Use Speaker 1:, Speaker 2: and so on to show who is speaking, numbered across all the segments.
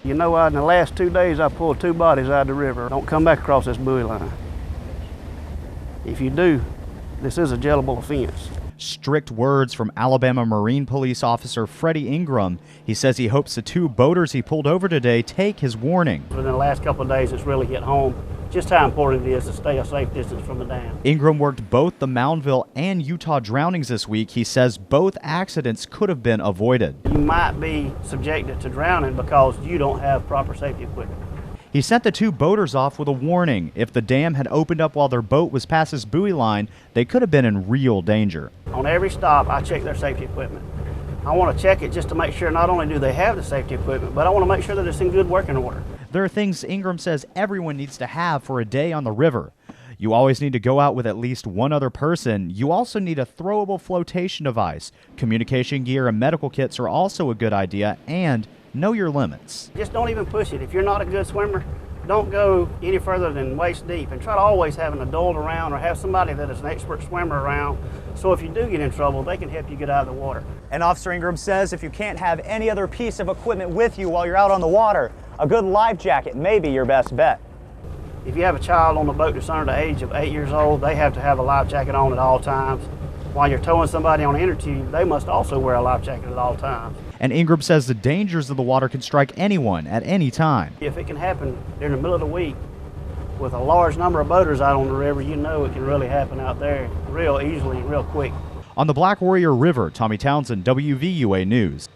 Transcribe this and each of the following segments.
Speaker 1: You know, in the last 2 days, I pulled 2 bodies out of the river. Don't come back across this buoy line. If you do, this is a jailable offense.
Speaker 2: Strict words from Alabama Marine Police Officer Freddie Ingram. He says he hopes the 2 boaters he pulled over today take his warning.
Speaker 1: Within the last couple of days, it's really hit home just how important it is to stay a safe distance from the dam.
Speaker 2: Ingram worked both the Moundville and Utah drownings this week. He says both accidents could have been avoided.
Speaker 1: You might be subjected to drowning because you don't have proper safety equipment.
Speaker 2: He sent the 2 boaters off with a warning. If the dam had opened up while their boat was past his buoy line, they could have been in real danger.
Speaker 1: On every stop, I check their safety equipment. I want to check it just to make sure not only do they have the safety equipment, but I want to make sure that it's in good working order.
Speaker 2: There are things Ingram says everyone needs to have for a day on the river. You always need to go out with at least one other person. You also need a throwable flotation device. Communication gear and medical kits are also a good idea, and know your limits.
Speaker 1: Just don't even push it. If you're not a good swimmer, don't go any further than waist deep, and try to always have an adult around or have somebody that is an expert swimmer around, so if you do get in trouble, they can help you get out of the water.
Speaker 3: And Officer Ingram says if you can't have any other piece of equipment with you while you're out on the water, a good life jacket may be your best bet.
Speaker 1: If you have a child on the boat that's under the age of 8 years old, they have to have a life jacket on at all times. While you're towing somebody on an inner tube, they must also wear a life jacket at all times.
Speaker 2: And Ingram says the dangers of the water can strike anyone at any time.
Speaker 1: If it can happen during the middle of the week with a large number of boaters out on the river, you know it can really happen out there real easily and real quick.
Speaker 2: On the Black Warrior River, Tommy Townsend, WVUA News.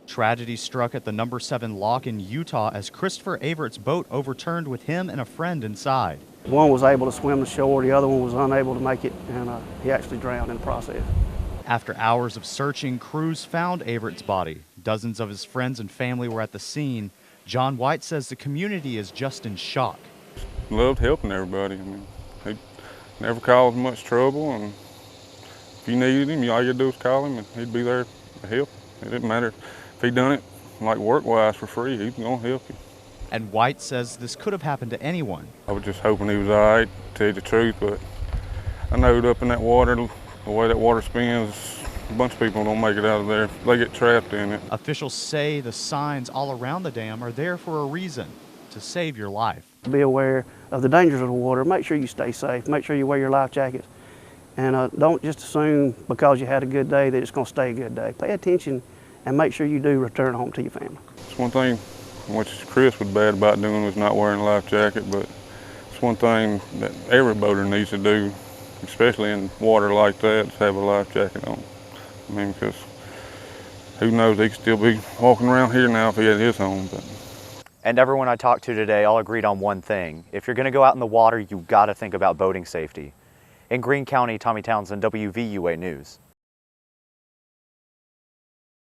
Speaker 2: Tragedy struck at the number 7 lock in Utah as Christopher Averett's boat overturned with him and a friend inside.
Speaker 1: One was able to swim to shore, the other one was unable to make it, and he actually drowned in the process.
Speaker 2: After hours of searching, crews found Averett's body. Dozens of his friends and family were at the scene. John White says the community is just in shock.
Speaker 4: Loved helping everybody. I mean, he never caused much trouble, and if you needed him, all you had to do was call him, and he'd be there to help. It didn't matter if he done it like work-wise for free, he was gonna help you.
Speaker 2: And White says this could have happened to anyone.
Speaker 4: I was just hoping he was all right, to tell you the truth, but I know up in that water, the way that water spins, a bunch of people don't make it out of there. They get trapped in it.
Speaker 2: Officials say the signs all around the dam are there for a reason, to save your life.
Speaker 1: Be aware of the dangers of the water. Make sure you stay safe. Make sure you wear your life jackets. And don't just assume because you had a good day that it's gonna stay a good day. Pay attention and make sure you do return home to your family.
Speaker 4: It's one thing which Chris was bad about doing was not wearing a life jacket, but it's one thing that every boater needs to do, especially in water like that, is have a life jacket on. I mean, because who knows, he could still be walking around here now if he had his on. But.
Speaker 3: And everyone I talked to today all agreed on one thing. If you're gonna go out in the water, you've gotta think about boating safety. In Greene County, Tommy Townsend, WVUA News.